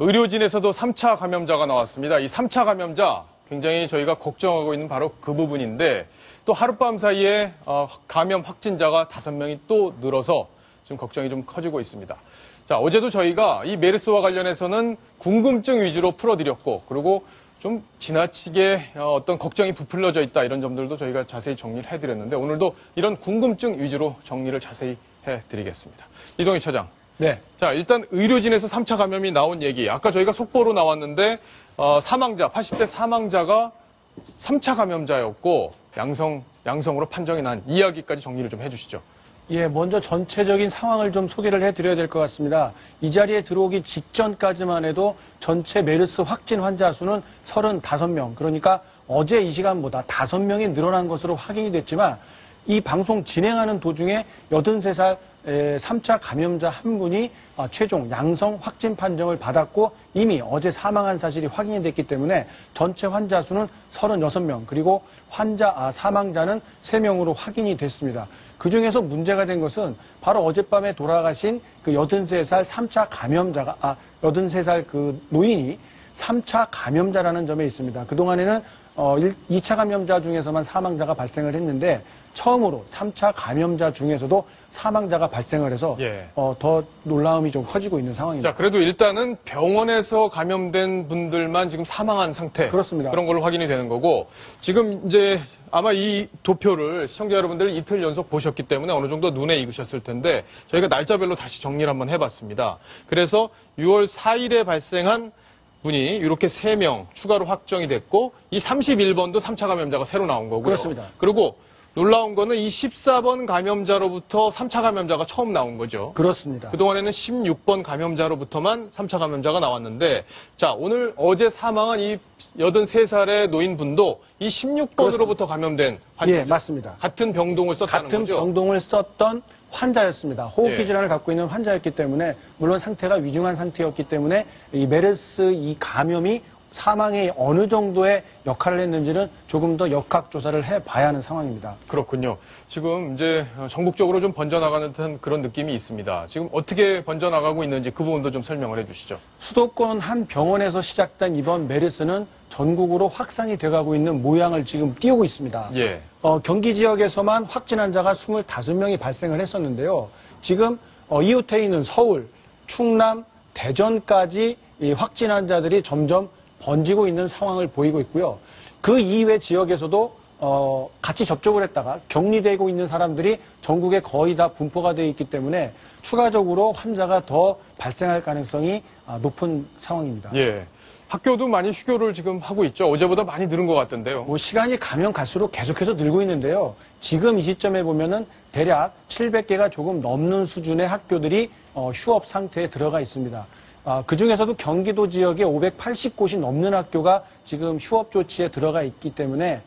의료진에서도 3차 감염자가 나왔습니다. 이 3차 감염자 굉장히 저희가 걱정하고 있는 바로 그 부분인데 또 하룻밤 사이에 감염 확진자가 5명이 또 늘어서 지금 걱정이 좀 커지고 있습니다. 자, 어제도 저희가 이 메르스와 관련해서는 궁금증 위주로 풀어드렸고 그리고 좀 지나치게 어떤 걱정이 부풀려져 있다 이런 점들도 저희가 자세히 정리를 해드렸는데 오늘도 이런 궁금증 위주로 정리를 자세히 해드리겠습니다. 이동희 차장. 네. 자, 일단 의료진에서 3차 감염이 나온 얘기. 아까 저희가 속보로 나왔는데 사망자, 80대 사망자가 3차 감염자였고 양성으로 판정이 난 이야기까지 정리를 좀 해주시죠. 예, 먼저 전체적인 상황을 좀 소개를 해드려야 될 것 같습니다. 이 자리에 들어오기 직전까지만 해도 전체 메르스 확진 환자 수는 35명. 그러니까 어제 이 시간보다 5명이 늘어난 것으로 확인이 됐지만 이 방송 진행하는 도중에 83살 3차 감염자 한 분이 최종 양성 확진 판정을 받았고 이미 어제 사망한 사실이 확인이 됐기 때문에 전체 환자 수는 36명 그리고 사망자는 3명으로 확인이 됐습니다. 그중에서 문제가 된 것은 바로 어젯밤에 돌아가신 그 83살 3차 감염자가 83살 그 노인이 3차 감염자라는 점에 있습니다. 그동안에는 2차 감염자 중에서만 사망자가 발생을 했는데 처음으로 3차 감염자 중에서도 사망자가 발생을 해서 더 놀라움이 좀 커지고 있는 상황입니다. 자, 그래도 일단은 병원에서 감염된 분들만 지금 사망한 상태. 그렇습니다. 그런 걸로 확인이 되는 거고 지금 이제 아마 이 도표를 시청자 여러분들 이틀 연속 보셨기 때문에 어느 정도 눈에 익으셨을 텐데 저희가 날짜별로 다시 정리를 한번 해봤습니다. 그래서 6월 4일에 발생한 분이 이렇게 3명 추가로 확정이 됐고 이 31번도 3차 감염자가 새로 나온 거고요. 그렇습니다. 그리고 놀라운 거는 이 14번 감염자로부터 3차 감염자가 처음 나온 거죠. 그렇습니다. 그동안에는 16번 감염자로부터만 3차 감염자가 나왔는데 자, 어제 사망한 이 83살의 노인분도 이 16번으로부터 감염된 환자죠. 예, 맞습니다. 같은 병동을 썼다는 거죠. 같은 병동을 썼던 환자였습니다. 호흡기 질환을 갖고 있는 환자였기 때문에 물론 상태가 위중한 상태였기 때문에 이 메르스 이 감염이 사망에 어느 정도의 역할을 했는지는 조금 더 역학조사를 해봐야 하는 상황입니다. 그렇군요. 지금 이제 전국적으로 좀 번져나가는 듯한 그런 느낌이 있습니다. 지금 어떻게 번져나가고 있는지 그 부분도 좀 설명을 해주시죠. 수도권 한 병원에서 시작된 이번 메르스는 전국으로 확산이 돼가고 있는 모양을 지금 띄우고 있습니다. 예. 경기 지역에서만 확진 환자가 25명이 발생을 했었는데요. 지금 이웃에 있는 서울, 충남, 대전까지 이 확진 환자들이 점점 번지고 있는 상황을 보이고 있고요. 그 이외 지역에서도 같이 접촉을 했다가 격리되고 있는 사람들이 전국에 거의 다 분포가 되어 있기 때문에 추가적으로 환자가 더 발생할 가능성이 높은 상황입니다. 예. 학교도 많이 휴교를 지금 하고 있죠. 어제보다 많이 늘은 것 같던데요. 시간이 가면 갈수록 계속해서 늘고 있는데요. 지금 이 시점에 보면은 대략 700개가 조금 넘는 수준의 학교들이 휴업 상태에 들어가 있습니다. 그 중에서도 경기도 지역에 580곳이 넘는 학교가 지금 휴업 조치에 들어가 있기 때문에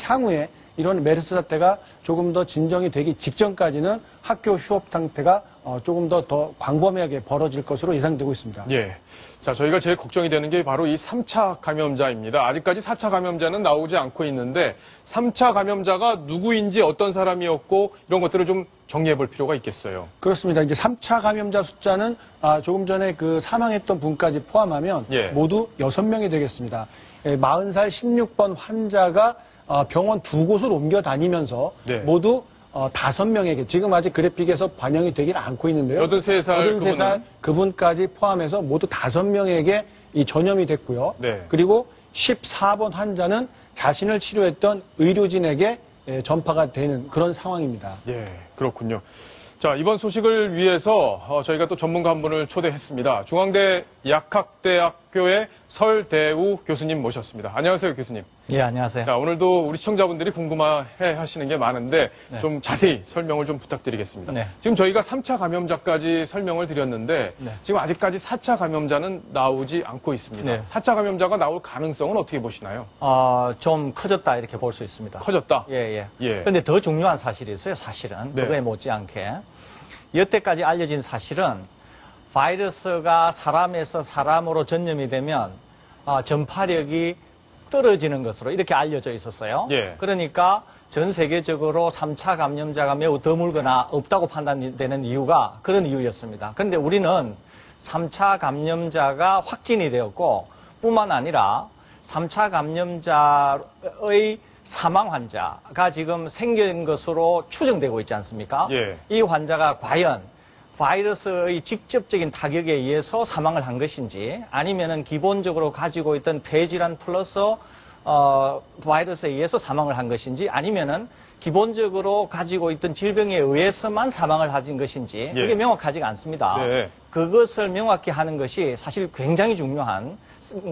향후에 이런 메르스 사태가 조금 더 진정이 되기 직전까지는 학교 휴업 상태가 조금 더 광범위하게 벌어질 것으로 예상되고 있습니다. 예. 자, 저희가 제일 걱정이 되는 게 바로 이 3차 감염자입니다. 아직까지 4차 감염자는 나오지 않고 있는데 3차 감염자가 누구인지 어떤 사람이었고 이런 것들을 좀 정리해 볼 필요가 있겠어요. 그렇습니다. 이제 3차 감염자 숫자는 조금 전에 그 사망했던 분까지 포함하면 모두 6명이 되겠습니다. 40살 16번 환자가 병원 2곳을 옮겨 다니면서 모두 5명에게 지금 아직 그래픽에서 반영이 되질 않고 있는데요. 83살 그분까지 포함해서 모두 5명에게 이 전염이 됐고요. 그리고 14번 환자는 자신을 치료했던 의료진에게 전파가 되는 그런 상황입니다. 예, 그렇군요. 자, 이번 소식을 위해서 저희가 또 전문가 한 분을 초대했습니다. 중앙대 약학대학교의 설대우 교수님 모셨습니다. 안녕하세요, 교수님. 예, 안녕하세요. 자, 오늘도 우리 시청자분들이 궁금해 하시는 게 많은데 좀 자세히 설명을 좀 부탁드리겠습니다. 지금 저희가 3차 감염자까지 설명을 드렸는데 지금 아직까지 4차 감염자는 나오지 않고 있습니다. 4차 감염자가 나올 가능성은 어떻게 보시나요? 좀 커졌다 이렇게 볼 수 있습니다. 커졌다? 예. 그런데 더 중요한 사실이 있어요, 사실은. 그거에 못지않게. 여태까지 알려진 사실은 바이러스가 사람에서 사람으로 전염이 되면 전파력이 떨어지는 것으로 이렇게 알려져 있었어요. 그러니까 전 세계적으로 3차 감염자가 매우 드물거나 없다고 판단되는 이유가 그런 이유였습니다. 그런데 우리는 3차 감염자가 확진이 되었고 뿐만 아니라 3차 감염자의 사망 환자가 지금 생긴 것으로 추정되고 있지 않습니까? 예. 이 환자가 과연 바이러스의 직접적인 타격에 의해서 사망을 한 것인지 아니면은 기본적으로 가지고 있던 폐질환 플러스 바이러스에 의해서 사망을 한 것인지 아니면은 기본적으로 가지고 있던 질병에 의해서만 사망을 하신 것인지 그게 예. 명확하지가 않습니다. 네. 그것을 명확히 하는 것이 사실 굉장히 중요한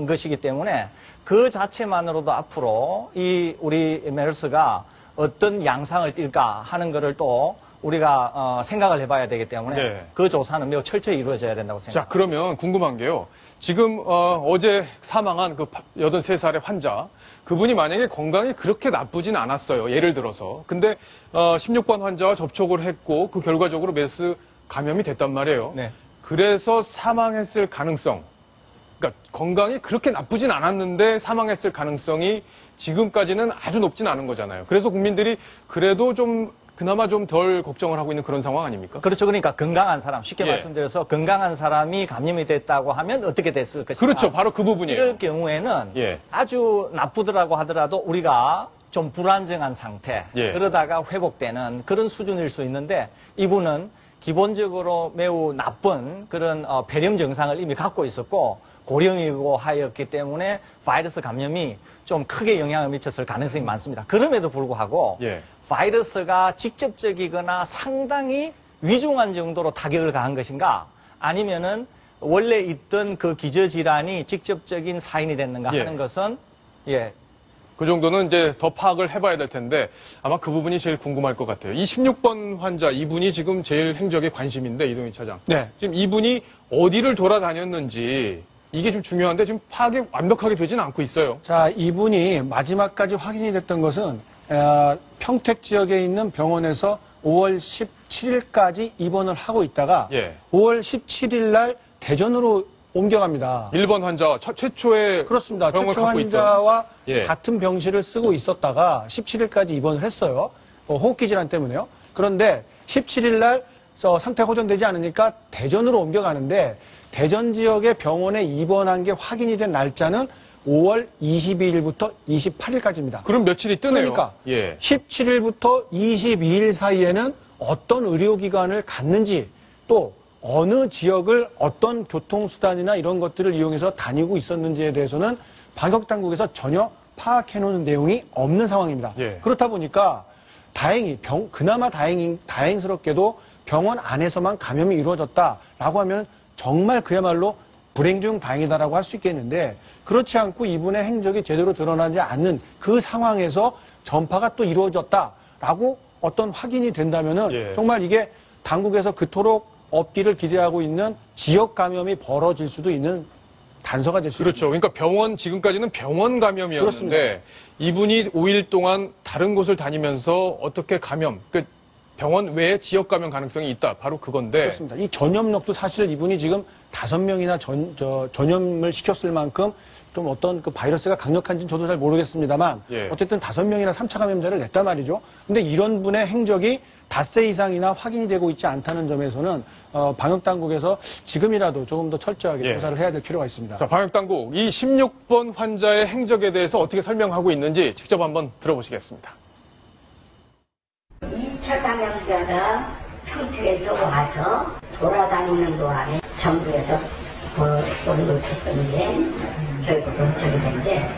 것이기 때문에 그 자체만으로도 앞으로 이 우리 메르스가 어떤 양상을 띨까 하는 것을 또 우리가 생각을 해봐야 되기 때문에 네. 그 조사는 매우 철저히 이루어져야 된다고 생각합니다. 자, 그러면 궁금한 게요. 지금 어제 사망한 그 83살의 환자, 그분이 만약에 건강이 그렇게 나쁘진 않았어요. 예를 들어서. 근데 16번 환자와 접촉을 했고 그 결과적으로 메르스 감염이 됐단 말이에요. 네. 그래서 사망했을 가능성, 그러니까 건강이 그렇게 나쁘진 않았는데 사망했을 가능성이 지금까지는 아주 높진 않은 거잖아요. 그래서 국민들이 그래도 좀 그나마 좀 덜 걱정을 하고 있는 그런 상황 아닙니까? 그렇죠. 그러니까 건강한 사람, 쉽게 예. 말씀드려서 건강한 사람이 감염이 됐다고 하면 어떻게 됐을 것인가. 그렇죠. 바로 그 부분이에요. 이럴 경우에는 예. 아주 나쁘더라고 하더라도 우리가 좀 불안정한 상태, 예. 그러다가 회복되는 그런 수준일 수 있는데 이분은 기본적으로 매우 나쁜 그런 폐렴 증상을 이미 갖고 있었고 고령이고 하였기 때문에 바이러스 감염이 좀 크게 영향을 미쳤을 가능성이 많습니다. 그럼에도 불구하고 예. 바이러스가 직접적이거나 상당히 위중한 정도로 타격을 가한 것인가 아니면은 원래 있던 그 기저질환이 직접적인 사인이 됐는가 예. 하는 것은 예. 그 정도는 이제 더 파악을 해봐야 될 텐데 아마 그 부분이 제일 궁금할 것 같아요. 이 16번 환자 이분이 지금 제일 행적에 관심인데 이동희 차장. 네. 지금 이분이 어디를 돌아다녔는지 이게 좀 중요한데 지금 파악이 완벽하게 되지는 않고 있어요. 자, 이분이 마지막까지 확인이 됐던 것은 평택 지역에 있는 병원에서 5월 17일까지 입원을 하고 있다가 예. 5월 17일 날 대전으로 옮겨갑니다. 1번 환자 최초의 그렇습니다. 병을 최초 갖고 환자와 예. 같은 병실을 쓰고 있었다가 17일까지 입원을 했어요. 호흡기 질환 때문에요. 그런데 17일 날 상태가 호전되지 않으니까 대전으로 옮겨가는데 대전 지역의 병원에 입원한 게 확인이 된 날짜는 5월 22일부터 28일까지입니다. 그럼 며칠이 뜨네요. 그러니까 예. 17일부터 22일 사이에는 어떤 의료기관을 갔는지 또 어느 지역을 어떤 교통수단이나 이런 것들을 이용해서 다니고 있었는지에 대해서는 방역당국에서 전혀 파악해놓은 내용이 없는 상황입니다. 예. 그렇다 보니까 다행히 그나마 다행스럽게도 병원 안에서만 감염이 이루어졌다라고 하면 정말 그야말로 불행 중 다행이다라고 할 수 있겠는데 그렇지 않고 이분의 행적이 제대로 드러나지 않는 그 상황에서 전파가 또 이루어졌다라고 어떤 확인이 된다면은 예. 정말 이게 당국에서 그토록 없기를 기대하고 있는 지역 감염이 벌어질 수도 있는 단서가 될 수 그렇죠. 있습니다. 그러니까 지금까지는 병원 감염이었는데 그렇습니다. 이분이 5일 동안 다른 곳을 다니면서 어떻게 병원 외에 지역 감염 가능성이 있다. 바로 그건데. 그렇습니다. 이 전염력도 사실 이분이 지금 5명이나 전염을 시켰을 만큼 좀 어떤 그 바이러스가 강력한지는 저도 잘 모르겠습니다만 예. 어쨌든 5명이나 3차 감염자를 냈단 말이죠. 근데 이런 분의 행적이 닷새 이상이나 확인이 되고 있지 않다는 점에서는 방역당국에서 지금이라도 조금 더 철저하게 예. 조사를 해야 될 필요가 있습니다. 자, 방역당국 이 16번 환자의 행적에 대해서 어떻게 설명하고 있는지 직접 한번 들어보시겠습니다. 2차 감염자가 평택에서 와서 돌아다니는 동안에 정부에서 보도를 했던 게 결국 도착이 된데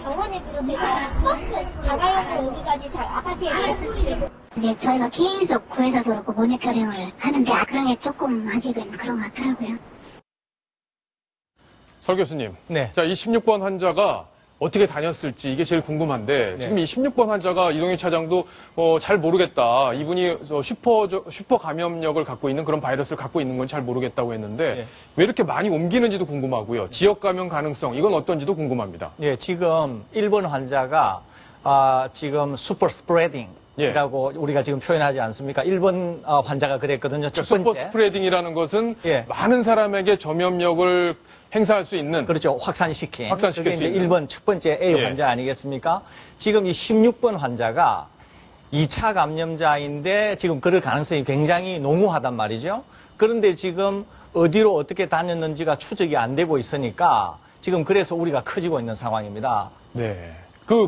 병원에 비롯해서 버스 자가용으로 오기까지 잘 아파트에 있으시고 이제 저희가 계속 구해서도 그렇고 모니터링을 하는데 그런 게 조금 아직은 그런 것 같더라고요. 설 교수님. 네. 자, 이 16번 환자가 어떻게 다녔을지 이게 제일 궁금한데 지금 이 16번 환자가 이동희 차장도 잘 모르겠다. 이분이 슈퍼 감염력을 갖고 있는 그런 바이러스를 갖고 있는 건 잘 모르겠다고 했는데 네. 왜 이렇게 많이 옮기는지도 궁금하고요. 지역 감염 가능성 이건 어떤지도 궁금합니다. 예, 지금 1번 환자가 지금 슈퍼 스프레딩이라고 우리가 지금 표현하지 않습니까? 1번 환자가 그랬거든요. 첫 슈퍼 번째. 스프레딩이라는 것은 예. 많은 사람에게 전염력을 행사할 수 있는 그렇죠. 확산시킨. 확산시킬 그게 수 이제 있는. 1번 첫 번째 A 예. 환자 아니겠습니까? 지금 이 16번 환자가 2차 감염자인데 지금 그럴 가능성이 굉장히 농후하단 말이죠. 그런데 지금 어디로 어떻게 다녔는지가 추적이 안 되고 있으니까 지금 그래서 우리가 커지고 있는 상황입니다. 네.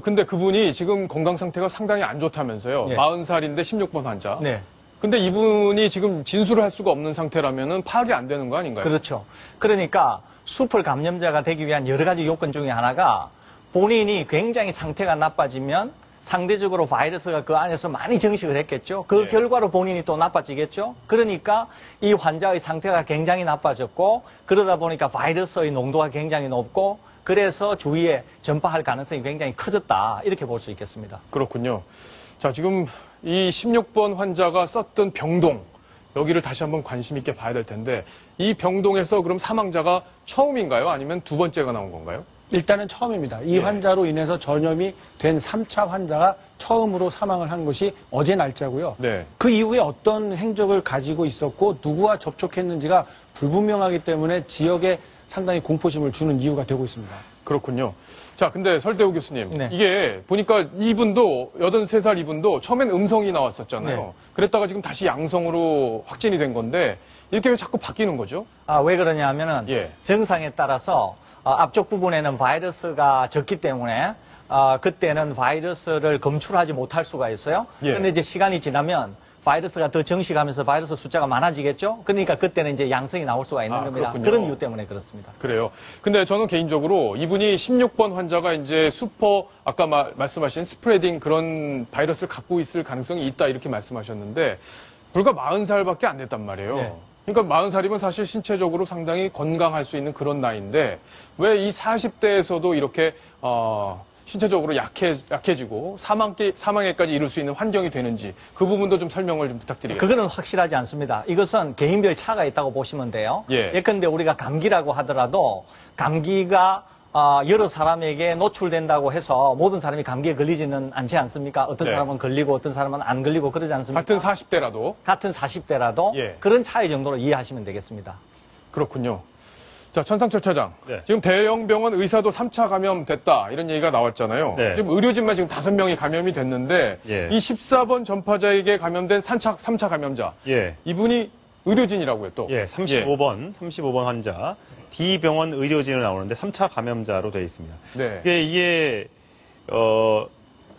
근데 그분이 지금 건강 상태가 상당히 안 좋다면서요. 예. 40살인데 16번 환자. 네. 근데 이분이 지금 진술을 할 수가 없는 상태라면은 파악이 안 되는 거 아닌가요? 그렇죠. 그러니까 수풀 감염자가 되기 위한 여러 가지 요건 중에 하나가 본인이 굉장히 상태가 나빠지면 상대적으로 바이러스가 그 안에서 많이 증식을 했겠죠. 그 예. 결과로 본인이 또 나빠지겠죠. 그러니까 이 환자의 상태가 굉장히 나빠졌고 그러다 보니까 바이러스의 농도가 굉장히 높고 그래서 주위에 전파할 가능성이 굉장히 커졌다. 이렇게 볼 수 있겠습니다. 그렇군요. 자, 지금 이 16번 환자가 썼던 병동, 여기를 다시 한번 관심 있게 봐야 될 텐데, 이 병동에서 그럼 사망자가 처음인가요? 아니면 두 번째가 나온 건가요? 일단은 처음입니다. 이 예. 환자로 인해서 전염이 된 3차 환자가 처음으로 사망을 한 것이 어제 날짜고요. 네. 그 이후에 어떤 행적을 가지고 있었고 누구와 접촉했는지가 불분명하기 때문에 지역에 상당히 공포심을 주는 이유가 되고 있습니다. 그렇군요. 자, 근데 설대우 교수님, 네. 이게 보니까 이분도 83살 이분도 처음엔 음성이 나왔었잖아요. 네. 그랬다가 지금 다시 양성으로 확진이 된 건데 이렇게 왜 자꾸 바뀌는 거죠? 왜 그러냐 하면은 예. 증상에 따라서 앞쪽 부분에는 바이러스가 적기 때문에 그때는 바이러스를 검출하지 못할 수가 있어요. 예. 그런데 이제 시간이 지나면 바이러스가 더 증식하면서 바이러스 숫자가 많아지겠죠. 그러니까 그때는 이제 양성이 나올 수가 있는 겁니다. 그렇군요. 그런 이유 때문에 그렇습니다. 그래요. 근데 저는 개인적으로 이분이 16번 환자가 이제 아까 말씀하신 스프레딩 그런 바이러스를 갖고 있을 가능성이 있다 이렇게 말씀하셨는데 불과 40살밖에 안 됐단 말이에요. 네. 그러니까 40살이면 사실 신체적으로 상당히 건강할 수 있는 그런 나이인데 왜 이 40대에서도 이렇게 신체적으로 약해지고 사망에까지 이를 수 있는 환경이 되는지 그 부분도 좀 설명을 좀 부탁드리겠습니다. 그거는 확실하지 않습니다. 이것은 개인별 차가 있다고 보시면 돼요. 예. 예컨대 우리가 감기라고 하더라도 감기가 여러 사람에게 노출된다고 해서 모든 사람이 감기에 걸리지는 않지 않습니까? 어떤 네. 사람은 걸리고 어떤 사람은 안 걸리고 그러지 않습니까? 같은 40대라도 같은 40대라도 예. 그런 차이 정도로 이해하시면 되겠습니다. 그렇군요. 자, 천상철 차장. 네. 지금 대형 병원 의사도 3차 감염됐다. 이런 얘기가 나왔잖아요. 네. 지금 의료진만 지금 5명이 감염이 됐는데 예. 이 14번 전파자에게 감염된 3차 감염자. 예. 이분이 의료진이라고요, 또. 예, 35번 환자, D병원 의료진으로 나오는데 3차 감염자로 되어 있습니다. 네. 이게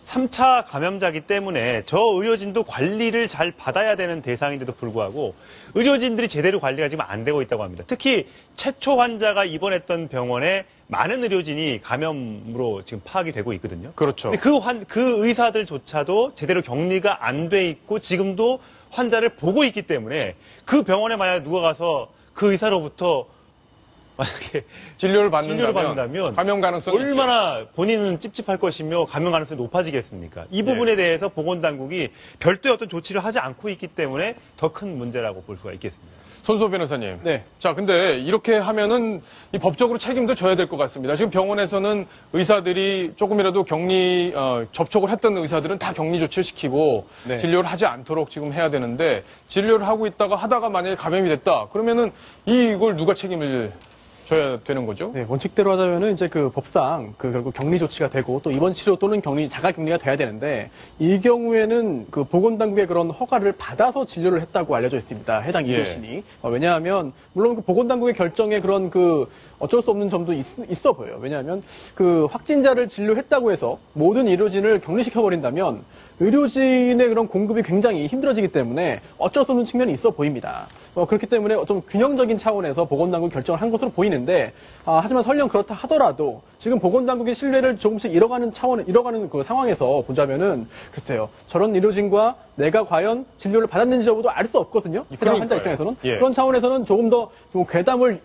3차 감염자기 때문에 저 의료진도 관리를 잘 받아야 되는 대상인데도 불구하고 의료진들이 제대로 관리가 지금 안 되고 있다고 합니다. 특히 최초 환자가 입원했던 병원에 많은 의료진이 감염으로 지금 파악이 되고 있거든요. 그렇죠. 근데 그 의사들조차도 제대로 격리가 안 돼 있고 지금도 환자를 보고 있기 때문에 그 병원에 만약 누가 가서 그 의사로부터 만약에 진료를 받는다면 감염 가능성이 얼마나 본인은 찝찝할 것이며 감염 가능성이 높아지겠습니까? 이 부분에 대해서 보건당국이 별도의 어떤 조치를 하지 않고 있기 때문에 더 큰 문제라고 볼 수가 있겠습니다. 손수호 변호사님. 네. 자, 근데 이렇게 하면은 이 법적으로 책임도 져야 될 것 같습니다. 지금 병원에서는 의사들이 조금이라도 접촉을 했던 의사들은 다 격리 조치를 시키고 네. 진료를 하지 않도록 지금 해야 되는데 진료를 하고 있다가 하다가 만약에 감염이 됐다. 그러면은 이걸 누가 책임을 져야 되는 거죠? 네, 원칙대로 하자면은 이제 그 법상 결국 격리 조치가 되고 또 입원 치료 또는 자가 격리가 돼야 되는데 이 경우에는 그 보건당국의 그런 허가를 받아서 진료를 했다고 알려져 있습니다. 해당 의료진이. 왜냐하면 물론 그 보건당국의 결정에 그런 어쩔 수 없는 점도 있어 보여요. 왜냐하면 그 확진자를 진료했다고 해서 모든 의료진을 격리시켜 버린다면 의료진의 그런 공급이 굉장히 힘들어지기 때문에 어쩔 수 없는 측면이 있어 보입니다. 그렇기 때문에 좀 균형적인 차원에서 보건당국이 결정을 한 것으로 보이는데, 하지만 설령 그렇다 하더라도 지금 보건당국의 신뢰를 조금씩 잃어가는 그 상황에서 보자면은 글쎄요, 저런 의료진과 내가 과연 진료를 받았는지 여부도 알 수 없거든요. 그런 환자 입장에서는. 예. 그런 차원에서는 조금 더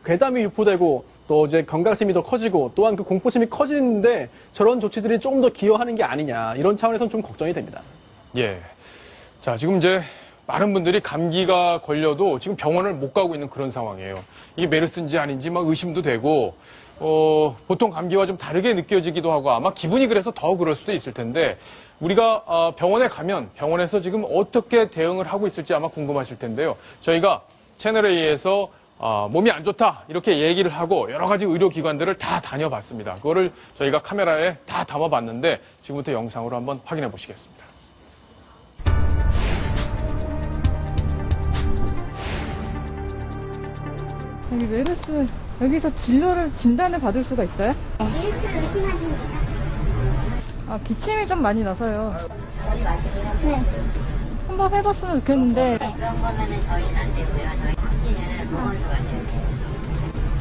괴담이 유포되고 또 이제 경각심이 더 커지고 또한 그 공포심이 커지는데 저런 조치들이 조금 더 기여하는 게 아니냐, 이런 차원에서는 좀 걱정이 됩니다. 예. 자, 지금 이제 많은 분들이 감기가 걸려도 지금 병원을 못 가고 있는 그런 상황이에요. 이게 메르스인지 아닌지 막 의심도 되고, 보통 감기와 좀 다르게 느껴지기도 하고 아마 기분이 그래서 더 그럴 수도 있을 텐데, 우리가 병원에 가면 병원에서 지금 어떻게 대응을 하고 있을지 아마 궁금하실 텐데요. 저희가 채널A에서 몸이 안 좋다 이렇게 얘기를 하고 여러 가지 의료기관들을 다 다녀봤습니다. 그거를 저희가 카메라에 다 담아봤는데 지금부터 영상으로 한번 확인해 보시겠습니다. 여기 메르스, 여기서 진단을 받을 수가 있어요? 메르스를 의심하십니다. 아, 기침이 좀 많이 나서요. 머리 맞으세요? 네. 한번 해봤으면 좋겠는데. 그런 거면은 저희는 안 되고요. 저희 확진은 보건소가 돼야 돼요.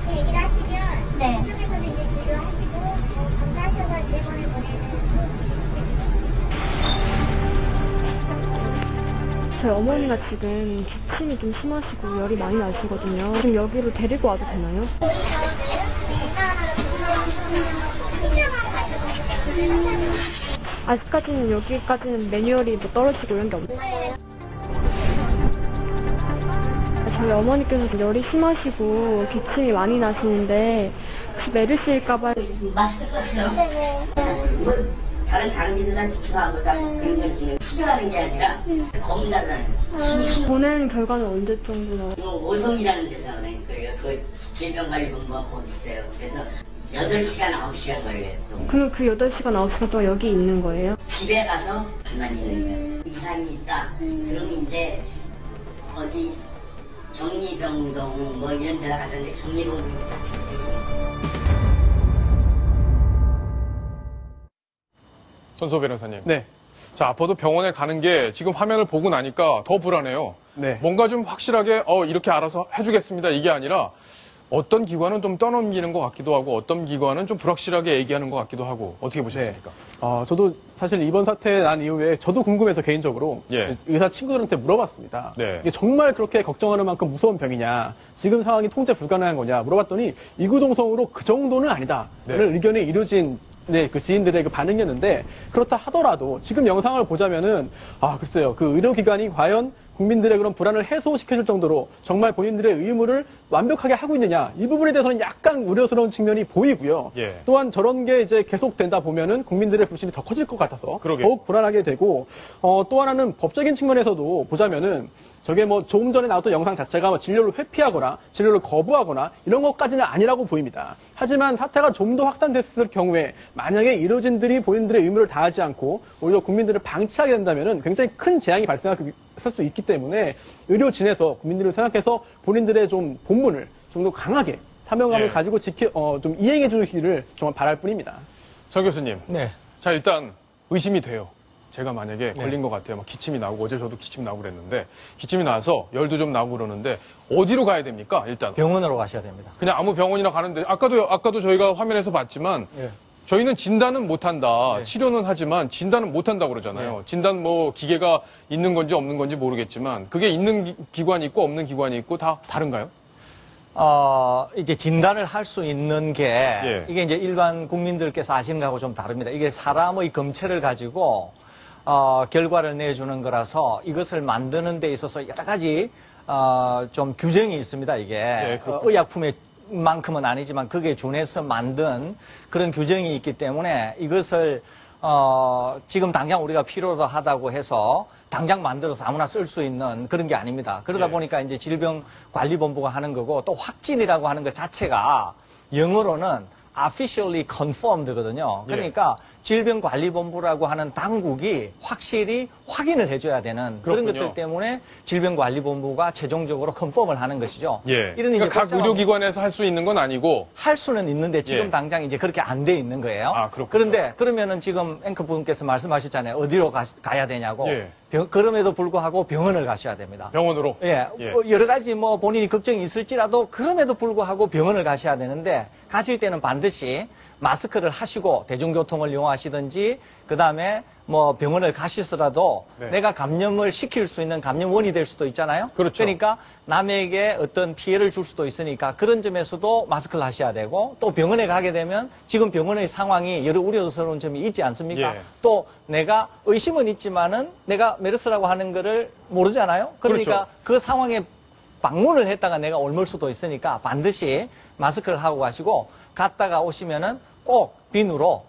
그 얘기를 하시면 네. 이쪽에서는 이제 진료하시고 검사하셔서 질문을 보내는 저희 어머니가 지금 기침이 좀 심하시고 열이 많이 나시거든요. 지금 여기로 데리고 와도 되나요? 아직까지는 여기까지는 매뉴얼이 뭐 떨어지고 이런 게 없어요. 저희 어머니께서 열이 심하시고 기침이 많이 나시는데 혹시 메르스일까봐 마스크 썼어요. 다른 장기들은 기침하고다 그런 중에 치료하는 게 아니라 검사를 하는 보낸 결과는 언제 정도 나와요? 오송이라는 데서 그 질병관리본부가 보냈어요. 그래서 8시간, 9시간 걸려요. 그럼 그 8시간, 9시간 동안 여기 있는 거예요? 집에 가서 가만히 있는 거예요. 이상이 있다. 그럼 이제 어디 정리병동 뭐 이런 데다 갔는데 정리병동이 다 비슷해요. 손소 변호사님. 네. 자, 앞으로도 병원에 가는 게 지금 화면을 보고 나니까 더 불안해요. 네. 뭔가 좀 확실하게 이렇게 알아서 해주겠습니다. 이게 아니라 어떤 기관은 좀 떠넘기는 것 같기도 하고 어떤 기관은 좀 불확실하게 얘기하는 것 같기도 하고 어떻게 보셨습니까? 저도 사실 이번 사태 난 이후에 저도 궁금해서 개인적으로 예. 의사 친구들한테 물어봤습니다. 네. 이게 정말 그렇게 걱정하는 만큼 무서운 병이냐, 지금 상황이 통제 불가능한 거냐 물어봤더니 이구동성으로 그 정도는 아니다. 라는 의견이 이루어진 그 지인들의 그 반응이었는데 그렇다 하더라도 지금 영상을 보자면은 글쎄요 그 의료기관이 과연 국민들의 그런 불안을 해소시켜줄 정도로 정말 본인들의 의무를 완벽하게 하고 있느냐 이 부분에 대해서는 약간 우려스러운 측면이 보이고요. 예. 또한 저런 게 이제 계속된다 보면은 국민들의 불신이 더 커질 것 같아서 그러게. 더욱 불안하게 되고 또 하나는 법적인 측면에서도 보자면은 저게 뭐 조금 전에 나왔던 영상 자체가 뭐 진료를 회피하거나 진료를 거부하거나 이런 것까지는 아니라고 보입니다. 하지만 사태가 좀 더 확산됐을 경우에 만약에 의료진들이 본인들의 의무를 다하지 않고 오히려 국민들을 방치하게 된다면은 굉장히 큰 재앙이 발생할 수 있기 때문에 의료진에서 국민들을 생각해서 본인들의 좀 본분을 좀 더 강하게 사명감을 가지고 좀 이행해 주시기를 정말 바랄 뿐입니다. 정 교수님. 네. 자, 일단 의심이 돼요. 제가 만약에 걸린 것 같아요. 막 기침이 나고 어제 저도 기침 나고 그랬는데 기침이 나서 열도 좀 나고 그러는데 어디로 가야 됩니까? 일단 병원으로 가셔야 됩니다. 그냥 아무 병원이나 가는데 아까도 저희가 화면에서 봤지만 저희는 진단은 못한다. 치료는 하지만 진단은 못한다고 그러잖아요. 진단 뭐 기계가 있는 건지 없는 건지 모르겠지만 그게 있는 기관이 있고 없는 기관이 있고 다 다른가요? 이제 진단을 할 수 있는 게 이게 이제 일반 국민들께서 아시는 거하고 좀 다릅니다. 이게 사람의 검체를 가지고 결과를 내주는 거라서 이것을 만드는 데 있어서 여러 가지 좀 규정이 있습니다. 이게 의약품의 만큼은 아니지만 그게 준해서 만든 그런 규정이 있기 때문에 이것을 지금 당장 우리가 필요로 하다고 해서 당장 만들어서 아무나 쓸 수 있는 그런 게 아닙니다. 그러다 보니까 이제 질병관리본부가 하는 거고 또 확진이라고 하는 것 자체가 영어로는 officially confirmed거든요. 그러니까 질병관리본부라고 하는 당국이 확실히 확인을 해줘야 되는 그런 것들 때문에 질병관리본부가 최종적으로 컨펌을 하는 것이죠. 이런 그러니까 각 의료기관에서 할 수 있는 건 아니고 할 수는 있는데 지금 당장 이제 그렇게 안 돼 있는 거예요. 그런데 그러면은 지금 앵커분께서 말씀하셨잖아요. 어디로 가야 되냐고. 그럼에도 불구하고 병원을 가셔야 됩니다. 병원으로? 여러 가지 뭐 본인이 걱정이 있을지라도 그럼에도 불구하고 병원을 가셔야 되는데 가실 때는 반드시 마스크를 하시고 대중교통을 이용하시든지 그다음에 뭐 병원을 가시더라도 내가 감염을 시킬 수 있는 감염원이 될 수도 있잖아요. 그러니까 남에게 어떤 피해를 줄 수도 있으니까 그런 점에서도 마스크를 하셔야 되고 또 병원에 가게 되면 지금 병원의 상황이 여러 우려스러운 점이 있지 않습니까? 또 내가 의심은 있지만은 내가 메르스라고 하는 거를 모르잖아요. 그러니까 그 상황에 방문을 했다가 내가 옮을 수도 있으니까 반드시 마스크를 하고 가시고 갔다가 오시면은 꼭 비누로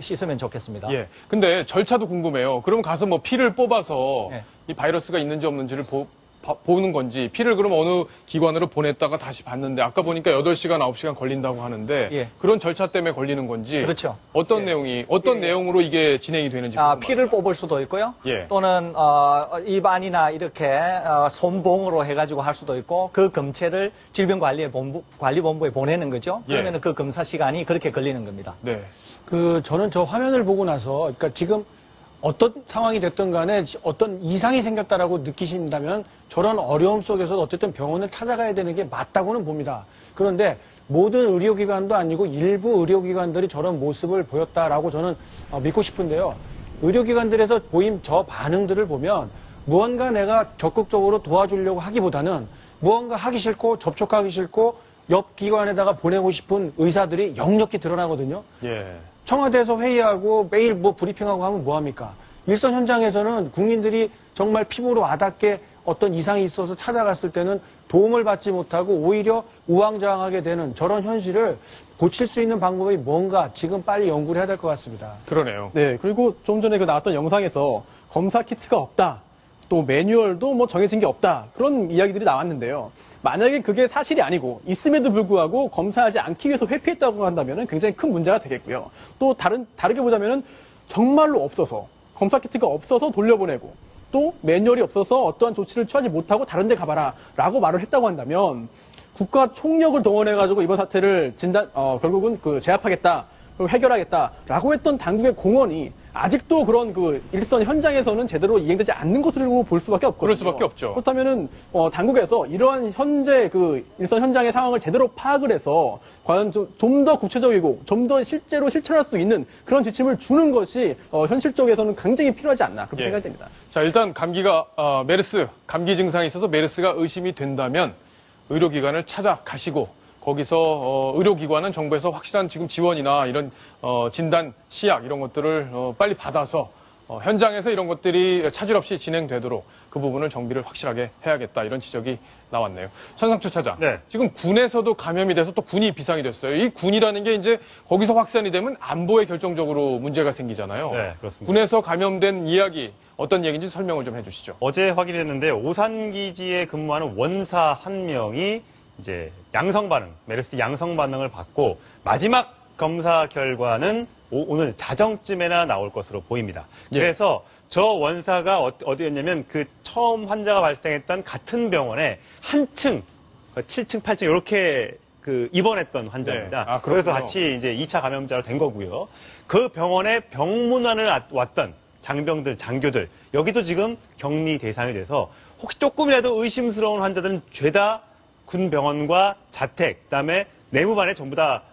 씻으면 좋겠습니다. 근데 절차도 궁금해요. 그럼 가서 뭐 피를 뽑아서 이 바이러스가 있는지 없는지를 보는 건지, 피를 그럼 어느 기관으로 보냈다가 다시 봤는데, 아까 보니까 8시간, 9시간 걸린다고 하는데, 예. 그런 절차 때문에 걸리는 건지, 그렇죠. 어떤 내용이, 어떤 내용으로 이게 진행이 되는지. 피를 뽑을 수도 있고요. 예. 또는, 입안이나 이렇게, 손봉으로 해가지고 할 수도 있고, 그 검체를 질병관리본부에 보내는 거죠. 예. 그러면 그 검사 시간이 그렇게 걸리는 겁니다. 네. 저는 저 화면을 보고 나서, 그러니까 지금 어떤 상황이 됐든 간에 어떤 이상이 생겼다라고 느끼신다면 저런 어려움 속에서 어쨌든 병원을 찾아가야 되는 게 맞다고는 봅니다. 그런데 모든 의료기관도 아니고 일부 의료기관들이 저런 모습을 보였다라고 저는 믿고 싶은데요. 의료기관들에서 보인 저 반응들을 보면 무언가 내가 적극적으로 도와주려고 하기보다는 무언가 하기 싫고 접촉하기 싫고 옆 기관에다가 보내고 싶은 의사들이 역력히 드러나거든요. 예. 청와대에서 회의하고 매일 브리핑하고 하면 뭐합니까? 일선 현장에서는 국민들이 정말 피부로 와닿게 어떤 이상이 있어서 찾아갔을 때는 도움을 받지 못하고 오히려 우왕좌왕하게 되는 저런 현실을 고칠 수 있는 방법이 뭔가 지금 빨리 연구를 해야 될 것 같습니다. 그러네요. 네, 그리고 좀 전에 그 나왔던 영상에서 검사 키트가 없다. 또 매뉴얼도 뭐 정해진 게 없다. 그런 이야기들이 나왔는데요. 만약에 그게 사실이 아니고 있음에도 불구하고 검사하지 않기 위해서 회피했다고 한다면 굉장히 큰 문제가 되겠고요. 또 다르게 보자면은 정말로 없어서 검사 키트가 없어서 돌려보내고 또 매뉴얼이 없어서 어떠한 조치를 취하지 못하고 다른 데 가봐라 라고 말을 했다고 한다면 국가 총력을 동원해가지고 이번 사태를 결국은 제압하겠다, 해결하겠다라고 했던 당국의 공언이 아직도 그런 일선 현장에서는 제대로 이행되지 않는 것으로 볼 수밖에 없거든요. 그럴 수밖에 없죠. 그렇다면은 당국에서 이러한 현재 일선 현장의 상황을 제대로 파악을 해서 과연 좀 더 구체적이고 좀 더 실제로 실천할 수 있는 그런 지침을 주는 것이 현실적에서는 굉장히 필요하지 않나 그렇게 생각이 됩니다. 자, 일단 메르스 감기 증상이 있어서 메르스가 의심이 된다면 의료기관을 찾아가시고 거기서 의료기관은 정부에서 확실한 지금 지원이나 이런 진단, 시약 이런 것들을 빨리 받아서 현장에서 이런 것들이 차질 없이 진행되도록 그 부분을 정비를 확실하게 해야겠다 이런 지적이 나왔네요. 천상초 차장, 네. 지금 군에서도 감염이 돼서 또 군이 비상이 됐어요. 이 군이라는 게 이제 거기서 확산이 되면 안보에 결정적으로 문제가 생기잖아요. 네, 그렇습니다. 군에서 감염된 이야기 어떤 얘기인지 설명을 좀 해주시죠. 어제 확인했는데 오산기지에 근무하는 원사 한 명이 이제 메르스 양성 반응을 받고 마지막 검사 결과는 오늘 자정쯤에나 나올 것으로 보입니다. 예. 그래서 저 원사가 어디였냐면 처음 환자가 발생했던 같은 병원에 한층, 7층, 8층 이렇게 입원했던 환자입니다. 네. 그래서 같이 이제 2차 감염자로 된 거고요. 그 병원에 병문안을 왔던 장병들, 장교들 여기도 지금 격리 대상이 돼서 혹시 조금이라도 의심스러운 환자들은 죄다 군 병원과 자택, 그다음에 내무반에 전부 다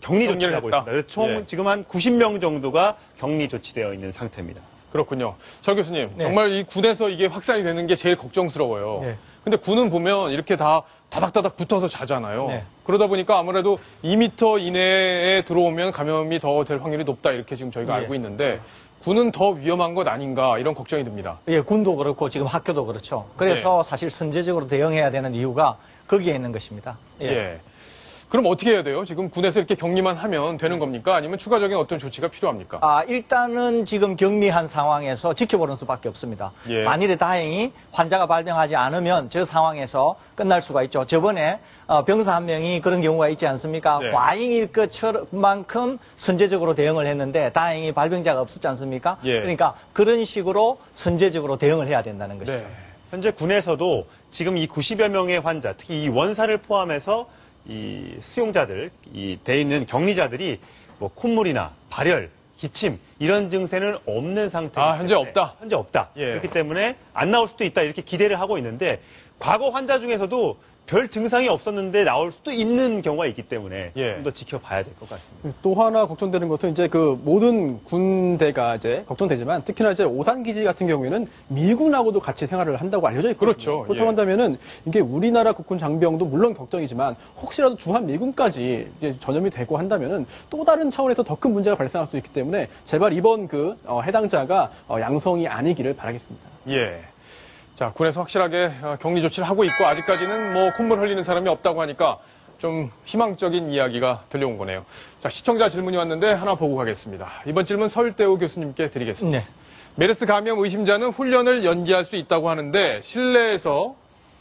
격리 조치를 하고 있습니다. 그래서 총 지금 한 90명 정도가 격리 조치되어 있는 상태입니다. 그렇군요. 설 교수님, 네. 정말 이 군에서 이게 확산이 되는 게 제일 걱정스러워요. 네. 근데 군은 보면 이렇게 다 다닥다닥 붙어서 자잖아요. 네. 그러다 보니까 아무래도 2m 이내에 들어오면 감염이 더 될 확률이 높다 이렇게 지금 저희가 네. 알고 있는데 군은 더 위험한 것 아닌가 이런 걱정이 듭니다. 예, 군도 그렇고 지금 학교도 그렇죠. 그래서 사실 선제적으로 대응해야 되는 이유가 거기에 있는 것입니다. 예. 그럼 어떻게 해야 돼요? 지금 군에서 이렇게 격리만 하면 되는 겁니까? 아니면 추가적인 어떤 조치가 필요합니까? 일단은 지금 격리한 상황에서 지켜보는 수밖에 없습니다. 예. 만일에 다행히 환자가 발병하지 않으면 저 상황에서 끝날 수가 있죠. 저번에 병사 한 명이 그런 경우가 있지 않습니까? 네. 과잉일 것만큼 선제적으로 대응을 했는데 다행히 발병자가 없었지 않습니까? 예. 그러니까 그런 식으로 선제적으로 대응을 해야 된다는 것이죠. 네. 현재 군에서도 지금 이 90여 명의 환자, 특히 이 원사를 포함해서 이 수용자들, 돼 있는 격리자들이 뭐 콧물이나 발열, 기침 이런 증세는 없는 상태입니다. 현재 없다? 현재 없다. 예. 그렇기 때문에 안 나올 수도 있다 이렇게 기대를 하고 있는데 과거 환자 중에서도 별 증상이 없었는데 나올 수도 있는 경우가 있기 때문에 좀 더 지켜봐야 될 것 같습니다. 또 하나 걱정되는 것은 이제 모든 군대가 이제 걱정되지만 특히나 이제 오산기지 같은 경우에는 미군하고도 같이 생활을 한다고 알려져 있거든요. 그렇죠. 그렇다고 한다면은 이게 우리나라 국군 장병도 물론 걱정이지만 혹시라도 주한 미군까지 이제 전염이 되고 한다면은 또 다른 차원에서 더 큰 문제가 발생할 수 있기 때문에 제발 이번 해당자가 양성이 아니기를 바라겠습니다. 예. 자, 군에서 확실하게 격리 조치를 하고 있고 아직까지는 뭐 콧물 흘리는 사람이 없다고 하니까 좀 희망적인 이야기가 들려온 거네요. 자, 시청자 질문이 왔는데 하나 보고 가겠습니다. 이번 질문 설대우 교수님께 드리겠습니다. 네. 메르스 감염 의심자는 훈련을 연기할 수 있다고 하는데 실내에서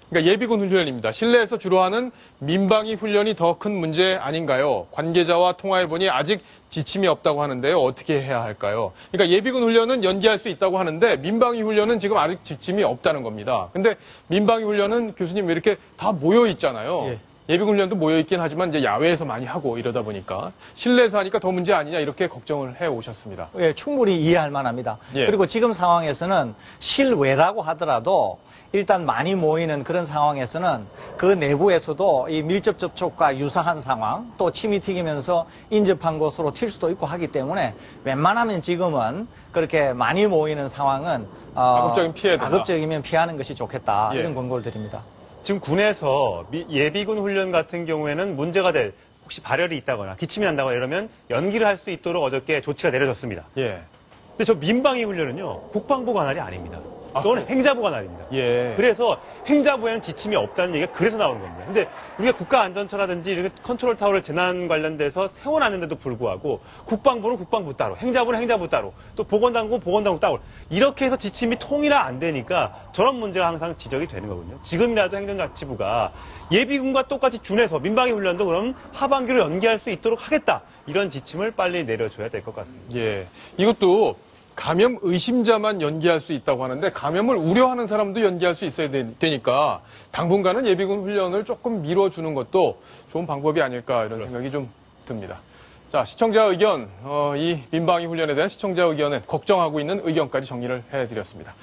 그러니까 예비군 훈련입니다. 실내에서 주로 하는 민방위 훈련이 더 큰 문제 아닌가요? 관계자와 통화해보니 아직 지침이 없다고 하는데요. 어떻게 해야 할까요? 그러니까 예비군 훈련은 연기할 수 있다고 하는데 민방위 훈련은 지금 아직 지침이 없다는 겁니다. 근데 민방위 훈련은 교수님 왜 이렇게 다 모여 있잖아요. 예. 예비군 훈련도 모여 있긴 하지만 이제 야외에서 많이 하고 이러다 보니까 실내에서 하니까 더 문제 아니냐 이렇게 걱정을 해 오셨습니다. 예, 충분히 이해할 만합니다. 예. 그리고 지금 상황에서는 실외라고 하더라도 일단 많이 모이는 그런 상황에서는 그 내부에서도 이 밀접 접촉과 유사한 상황, 또 침이 튀기면서 인접한 곳으로 튈 수도 있고 하기 때문에 웬만하면 지금은 그렇게 많이 모이는 상황은 가급적이면 피해야 된다. 가급적이면 피하는 것이 좋겠다. 예. 이런 권고를 드립니다. 지금 군에서 예비군 훈련 같은 경우에는 문제가 될 혹시 발열이 있다거나 기침이 난다거나 이러면 연기를 할 수 있도록 어저께 조치가 내려졌습니다. 예. 근데 저 민방위 훈련은요, 국방부 관할이 아닙니다. 그건 행자부 관할입니다. 예. 그래서 행자부에는 지침이 없다는 얘기가 그래서 나오는 겁니다. 근데 우리가 국가안전처라든지 이렇게 컨트롤 타워를 재난 관련돼서 세워놨는데도 불구하고 국방부는 국방부 따로, 행자부는 행자부 따로, 또 보건당국은 보건당국 따로 이렇게 해서 지침이 통일화 안 되니까 저런 문제가 항상 지적이 되는 거거든요. 지금이라도 행정자치부가 예비군과 똑같이 준해서 민방위 훈련도 그럼 하반기로 연기할 수 있도록 하겠다. 이런 지침을 빨리 내려줘야 될 것 같습니다. 예. 이것도 감염 의심자만 연기할 수 있다고 하는데 감염을 우려하는 사람도 연기할 수 있어야 되니까 당분간은 예비군 훈련을 조금 미뤄주는 것도 좋은 방법이 아닐까 이런 생각이 좀 듭니다. 자, 시청자 의견, 이 민방위 훈련에 대한 시청자 의견은 걱정하고 있는 의견까지 정리를 해드렸습니다.